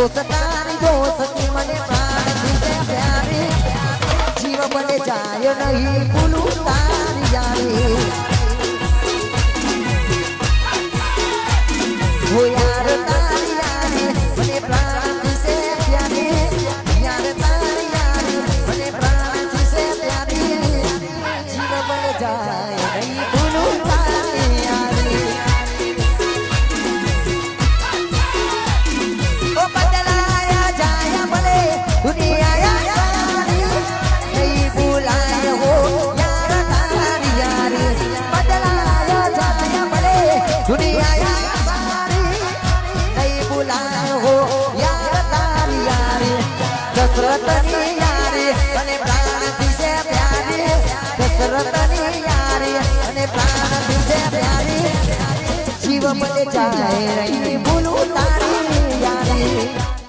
તારી દોસ્તી મને પ્રાણથી છે પ્યારી જીવ મને જાય નહીં ભૂલું તારી યારી હો યાર તારી યારી મને પ્રાણથી છે પ્યારી યાર તારી યારી મને પ્રાણથી છે પ્યારી જીવ મને જાય નહીં ભૂલું તારી યારી ઓ બદલાયા જાય ભલે દુનિયા નહીં ભૂલાય હો યાર તારી યારી બદલાયા જાય ભલે દુનિયા દશરથની યારી અને પ્રાણથી છે પ્યારી દશરથની યારી અને પ્રાણથી છે પ્યારી જીવ મને જાય નહીં ભૂલું તારી યારી